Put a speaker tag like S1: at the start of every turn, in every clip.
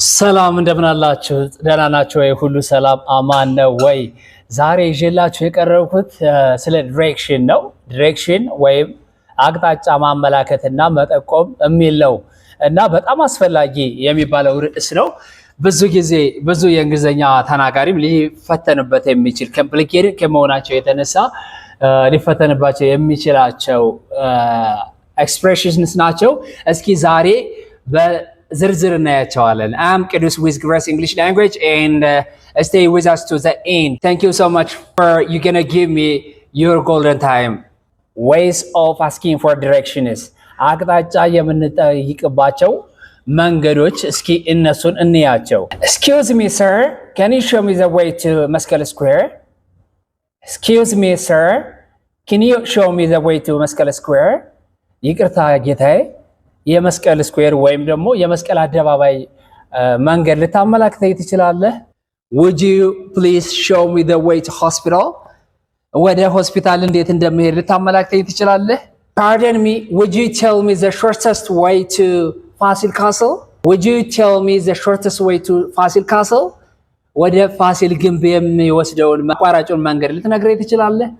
S1: ሰላም እንደምን አላችሁ? ደህና ናችሁ ወይ? ሁሉ ሰላም አማን ነው ወይ? ዛሬ ይዤላችሁ የቀረብኩት ስለ ዲሬክሽን ነው። ዲሬክሽን ወይም አቅጣጫ ማመላከትና መጠቆም የሚል ነው እና በጣም አስፈላጊ የሚባለው ርዕስ ነው። ብዙ ጊዜ ብዙ የእንግሊዝኛ ተናጋሪም ሊፈተንበት የሚችል ኮምፕሊኬትድ ከመሆናቸው የተነሳ ሊፈተንባቸው የሚችላቸው ኤክስፕሬሽንስ ናቸው። እስኪ ዛሬ ዝርዝር እናያቸዋለን። I'm Qudus with Grace English Language and stay with us to the end. Thank you so much for you gonna give me your golden time. Ways of asking for directions. አቅጣጫ የምንጠይቅባቸው መንገዶች እስኪ እነሱን እንያቸው። Excuse me sir, can you show me the way to Mescal Square? Excuse me sir, can you show me the way to Mescal Square? ይቅርታ ጌታዬ የመስቀል ስኩዌር ወይም ደግሞ የመስቀል አደባባይ መንገድ ልታመላክተኝ ትችላለህ? Would you please show me the way to hospital? ወደ ሆስፒታል እንዴት እንደምሄድ ልታመላክተኝ ትችላለህ? Pardon me, would you tell me the shortest way to Fasil Castle? Would you tell me the shortest way to Fasil Castle? ወደ ፋሲል ግንብ የሚወስደውን አቋራጩን መንገድ ልትነግረኝ ትችላለህ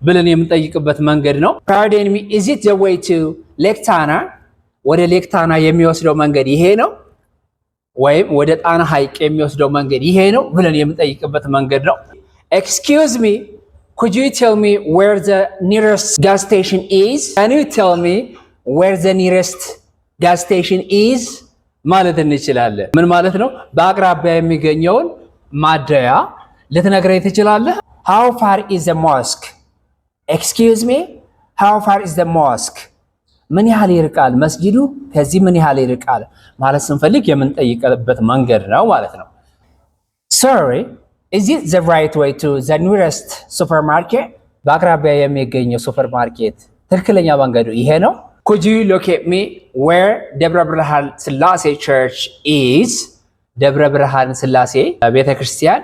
S1: ብለን የምንጠይቅበት መንገድ ነው። Pardon me, is it the way to Lake Tana? ወደ ሌክ ታና የሚወስደው መንገድ ይሄ ነው ወይም ወደ ጣና ሐይቅ የሚወስደው መንገድ ይሄ ነው ብለን የምንጠይቅበት መንገድ ነው። Excuse me, could you tell me where the nearest gas station is? Can you tell me where the nearest gas station is? ማለት እንችላለን። ምን ማለት ነው? በአቅራቢያ የሚገኘውን ማደያ ልትነግረኝ ትችላለህ? How far is the mosque? Excuse me, how far is the mosque? ምን ያህል ይርቃል መስጊዱ? ከዚህ ምን ያህል ይርቃል ማለት ስንፈልግ የምንጠይቅበት መንገድ ነው ማለት ነው። Sorry, is it the right way to the nearest supermarket? በአቅራቢያ የሚገኘው ሱፐርማርኬት ትክክለኛ መንገዱ ይሄ ነው። Could you locate me where ደብረ ብርሃን ስላሴ church is? ደብረ ብርሃን ስላሴ ቤተክርስቲያን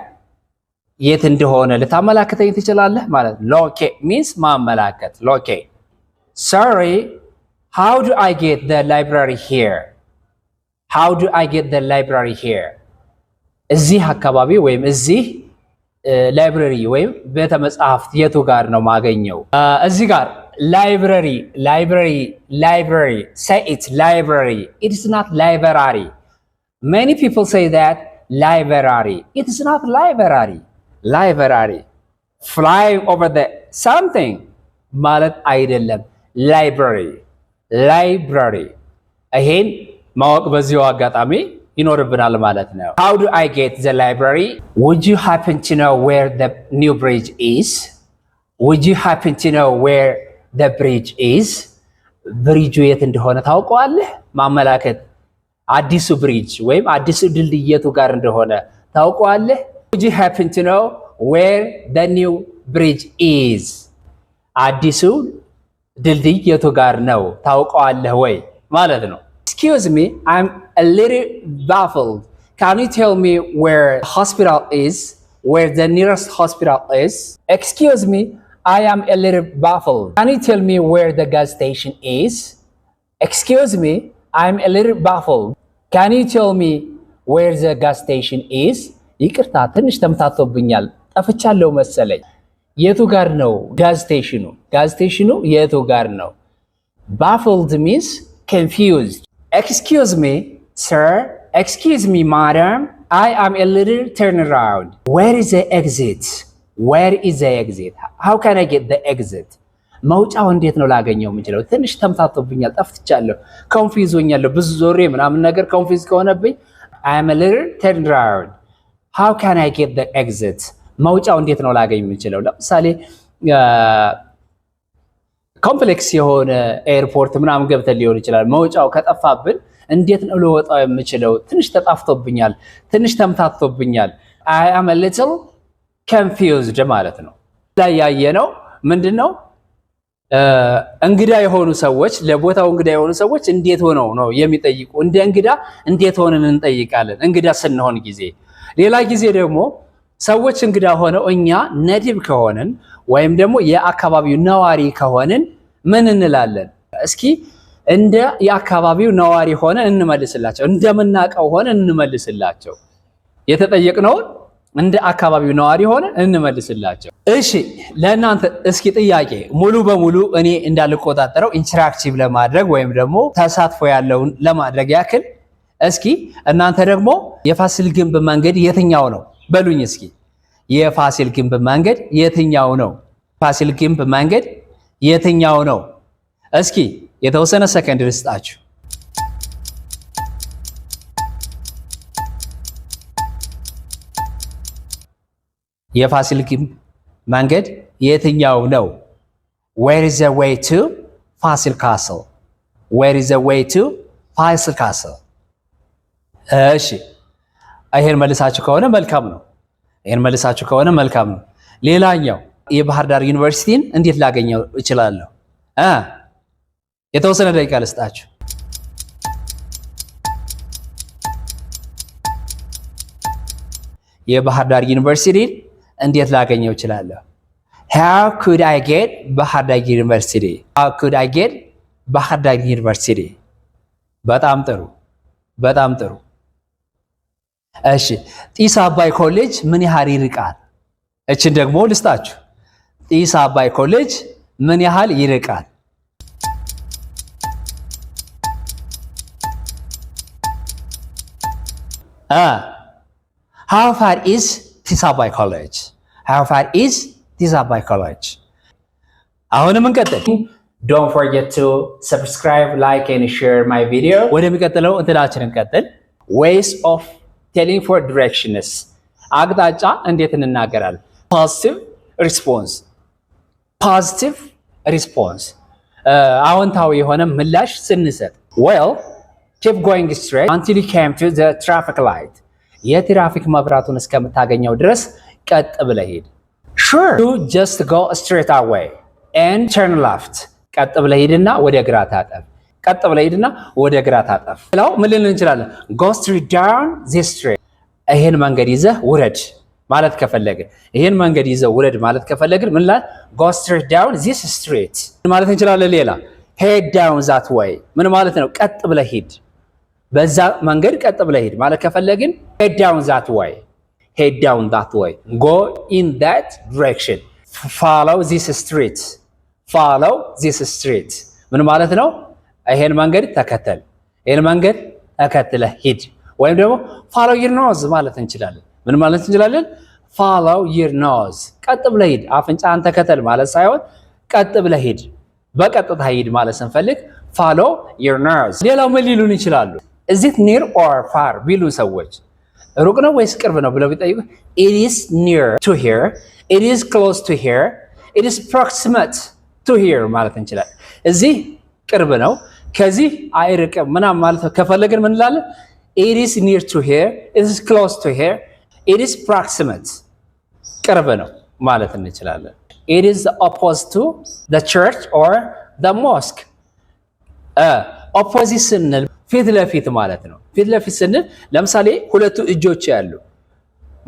S1: የት እንደሆነ ልታመላክተኝ ትችላለህ ማለት ነው። Locate means ማመላከት። Locate. Sorry, how do I get the library here? How do I get the library here? እዚህ አካባቢ ወይም እዚህ ላይብረሪ ወይም ቤተ መጻሕፍት የቱ ጋር ነው ማገኘው? እዚህ ጋር library, library, library. Say it library. It is not library. Many people say that library. It is not library. Library. Flying over the something ማለት አይደለም። Library. Library. ይሄን ማወቅ በዚሁ አጋጣሚ ይኖርብናል ማለት ነው። How do I get the library? Would you happen to know where the new bridge is? Would you happen to know where the bridge is? ብሪጁ የት እንደሆነ ታውቀዋለህ? ማመላከት አዲሱ ብሪጅ ወይም አዲሱ ድልድይ የቱ ጋር እንደሆነ ታውቀዋለህ? Would you happen to know where the new bridge is? አዲሱ ድልድይ የቱ ጋር ነው ታውቀዋለህ ወይ ማለት ነው። Excuse me, I'm a little baffled. Can you tell me where the hospital is? Where the nearest hospital is? Excuse me, I am a little baffled. Can you tell me where the gas station is? Excuse me, I'm a little baffled. Can you tell me where the gas station is? ይቅርታ ትንሽ ተምታቶብኛል ጠፍቻለሁ መሰለኝ። የቱ ጋር ነው ጋዝ ስቴሽኑ? ጋዝ ስቴሽኑ የቱ ጋር ነው? Baffled means confused. Excuse me, sir. Excuse me, madam. I am a little turn around. Where is the exit? Where is the exit? How can I get the exit? መውጫው እንዴት ነው ላገኘው የምችለው? ትንሽ ተምታቶብኛል ጠፍቻለሁ። ኮንፊውዝ ሆኛለሁ። ብዙ ዞሬ ምናምን ነገር ኮንፊውዝ ከሆነብኝ I am a little turn around. How can I get the exit? መውጫው እንዴት ነው ላገኝ የምችለው? ለምሳሌ ኮምፕሌክስ የሆነ ኤርፖርት ምናምን ገብተን ሊሆን ይችላል። መውጫው ከጠፋብን እንዴት ነው ልወጣው የምችለው? ትንሽ ተጣፍቶብኛል፣ ትንሽ ተምታቶብኛል። I am a little confused ማለት ነው። ላይ ያየነው ምንድነው? እንግዳ የሆኑ ሰዎች ለቦታው እንግዳ የሆኑ ሰዎች እንዴት ሆነው ነው የሚጠይቁ? እንደ እንግዳ እንዴት ሆነን እንጠይቃለን? እንግዳ ስንሆን ጊዜ። ሌላ ጊዜ ደግሞ ሰዎች እንግዳ ሆነው እኛ ነዲብ ከሆንን ወይም ደግሞ የአካባቢው ነዋሪ ከሆንን ምን እንላለን? እስኪ እንደ የአካባቢው ነዋሪ ሆነ እንመልስላቸው፣ እንደምናቀው ሆነ እንመልስላቸው። የተጠየቅነውን እንደ አካባቢው ነዋሪ ሆነ እንመልስላቸው። እሺ ለእናንተ እስኪ ጥያቄ ሙሉ በሙሉ እኔ እንዳልቆጣጠረው ኢንተራክቲቭ ለማድረግ ወይም ደግሞ ተሳትፎ ያለውን ለማድረግ ያክል እስኪ እናንተ ደግሞ የፋሲል ግንብ መንገድ የትኛው ነው በሉኝ። እስኪ የፋሲል ግንብ መንገድ የትኛው ነው? ፋሲል ግንብ መንገድ የትኛው ነው? እስኪ የተወሰነ ሰከንድ ልስጣችሁ። የፋሲል ግንብ መንገድ የትኛው ነው? Where is the way to Fasil Castle? Where is the way to Fasil Castle? እሺ ይሄን መልሳችሁ ከሆነ መልካም ነው። ይሄን መልሳችሁ ከሆነ መልካም ነው። ሌላኛው የባህር ዳር ዩኒቨርሲቲን እንዴት ላገኘው እችላለሁ? የተወሰነ ደቂቃ ልስጣችሁ። የባህር ዳር ዩኒቨርሲቲን እንዴት ላገኘው እችላለሁ? How could I get ባህር ዳር ዩኒቨርሲቲ? How could I get ባህር ዳር ዩኒቨርሲቲ? በጣም ጥሩ፣ በጣም ጥሩ። እሺ ጢስ አባይ ኮሌጅ ምን ያህል ይርቃል? እችን ደግሞ ልስጣችሁ። ጢስ አባይ ኮሌጅ ምን ያህል ይርቃል? How far is ጢስ አባይ ኮሌጅ? How far is ጢስ አባይ ኮሌጅ? አሁንም እንቀጥል። Don't forget to subscribe, like and share my video. ወደሚቀጥለው እንትላችን እንቀጥል። Ways of telling for directions. አቅጣጫ እንዴት እንናገራለን? Positive response. Positive response. አዎንታዊ የሆነ ምላሽ ስንሰጥ well, keep going straight until you came to the traffic light. የትራፊክ መብራቱን እስከምታገኘው ድረስ ቀጥ ብለህ ሂድ። Sure, you just go straight away and turn left. ቀጥ ብለህ ሂድና ወደ ግራ ታጠፍ። ቀጥ ብለህ ሂድና ወደ ግራ ታጠፍ። ሌላው ምን ልንል እንችላለን? Go straight down this street. ይሄን መንገድ ይዘህ ውረድ ማለት ከፈለግን፣ ይሄን መንገድ ይዘህ ውረድ ማለት ከፈለግን ምን ላይ Go straight down this street ማለት እንችላለን። ሌላ head down that way ምን ማለት ነው? ቀጥ ብለህ ሂድ፣ በዛ መንገድ ቀጥ ብለህ ሂድ ማለት ከፈለግን head down that way, head down that way, go in that direction, follow this street, follow this street ምን ማለት ነው? ይሄን መንገድ ተከተል፣ ይሄን መንገድ ተከትለህ ሂድ። ወይም ደግሞ follow your nose ማለት እንችላለን። ምን ማለት እንችላለን? follow your nose ቀጥ ብለህ ሂድ፣ አፍንጫህን ተከተል ማለት ሳይሆን ቀጥ ብለህ ሂድ፣ በቀጥታ ሂድ ማለት ስንፈልግ follow your nose። ሌላው ምን ሊሉን ይችላሉ? is it near or far ቢሉ ሰዎች ሩቅ ነው ወይስ ቅርብ ነው ብለው ቢጠይቁ it is near to here, it is close to here, it is proximate to here ማለት እንችላለን። እዚህ ቅርብ ነው፣ ከዚህ አይርቅም ምናምን ማለት ከፈለግን ምን እንላለን? it is near to here, it is close to here, it is proximate ቅርብ ነው ማለት እንችላለን። it is the opposite to the church or the mosque. opposite ስንል ፊት ለፊት ማለት ነው። ፊት ለፊት ስንል ለምሳሌ ሁለቱ እጆች ያሉ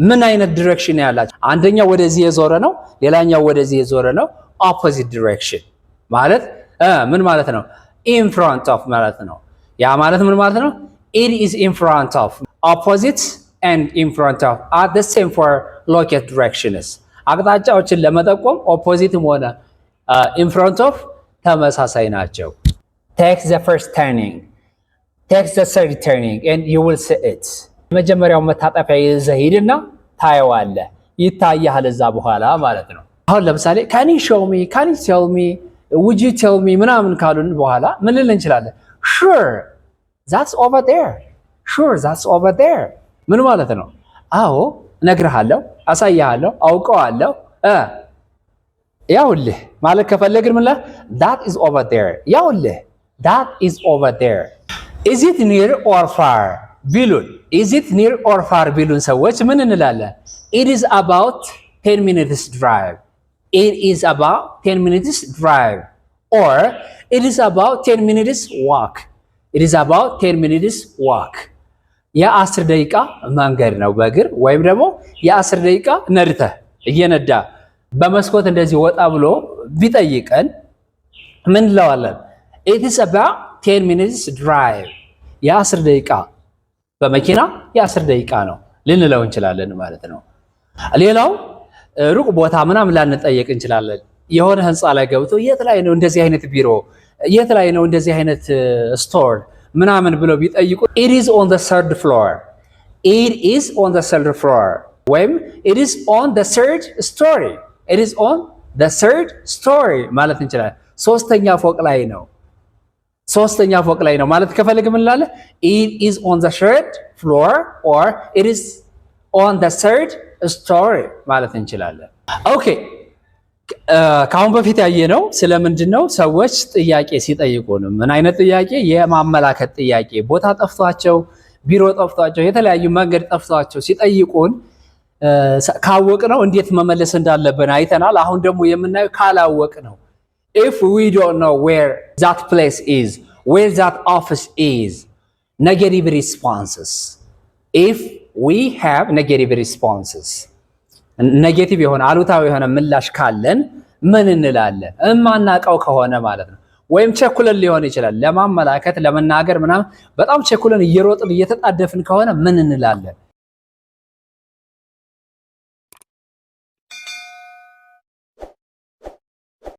S1: ምን አይነት ዲሬክሽን ያላቸው? አንደኛው ወደዚህ የዞረ ነው፣ ሌላኛው ወደዚህ የዞረ ነው። opposite direction ማለት ምን ማለት ነው? in front of ማለት ነው። ያ ማለት ምን ማለት ነው? it is in front of. opposite and in front of are the same for local directions. አቅጣጫዎችን ለመጠቆም oppositeም ሆነ in front of ተመሳሳይ ናቸው። take the first turning, take the third turning and you will see it. መጀመሪያው መታጠፊያ ይዘህ ሂድና ታየዋለህ፣ ይታያል እዛ በኋላ ማለት ነው። አሁን ለምሳሌ can you show me, can you tell me, would you tell me ምናምን ካሉን በኋላ ምን ልል እንችላለን? sure that's over there, sure that's over there ምን ማለት ነው? አዎ እነግርሃለሁ፣ አሳያለሁ፣ አውቀዋለሁ ያውልህ ማለት ከፈለግን ምን that is over there፣ ያውልህ that is over there. is it near or far ቢሉን is it near or far ቢሉን ሰዎች ምን እንላለን? it is about 10 minutes drive, it is about 10 minutes drive or it is about 10 minutes walk, it is about 10 minutes walk. የ10 ደቂቃ መንገድ ነው በእግር ወይም ደግሞ የ10 ደቂቃ ነድተህ እየነዳ በመስኮት እንደዚህ ወጣ ብሎ ቢጠይቀን ምን እንለዋለን? it is about 10 minutes drive የ10 ደቂቃ በመኪና የ10 ደቂቃ ነው ልንለው እንችላለን ማለት ነው። ሌላው ሩቅ ቦታ ምናምን ላንጠየቅ እንችላለን። የሆነ ህንፃ ላይ ገብቶ የት ላይ ነው እንደዚህ አይነት ቢሮ፣ የት ላይ ነው እንደዚህ አይነት ስቶር ምናምን ብለው ቢጠይቁ it is on the third floor it is on the third floor ወይም it is on the third story it is on the third story ማለት እንችላለን። ሶስተኛ ፎቅ ላይ ነው ማለት ከፈለግ ምን ላለ it is on the third floor or it is on the third story ማለት እንችላለን። ኦኬ ካሁን በፊት ያየነው ስለምንድነው ሰዎች ጥያቄ ሲጠይቁን ምን አይነት ጥያቄ? የማመላከት ጥያቄ። ቦታ ጠፍቷቸው፣ ቢሮ ጠፍቷቸው፣ የተለያዩ መንገድ ጠፍቷቸው ሲጠይቁን ካወቅነው እንዴት መመለስ እንዳለብን አይተናል። አሁን ደግሞ የምናየው ካላወቅነው if we don't know where that place is, where that office is, negative responses. If we have negative responses, ኔጌቲቭ የሆነ አሉታዊ የሆነ ምላሽ ካለን ምን እንላለን? እማናቀው ከሆነ ማለት ነው። ወይም ቸኩለን ሊሆን ይችላል ለማመላከት ለመናገር ምናምን በጣም ቸኩለን እየሮጥን እየተጣደፍን ከሆነ ምን እንላለን?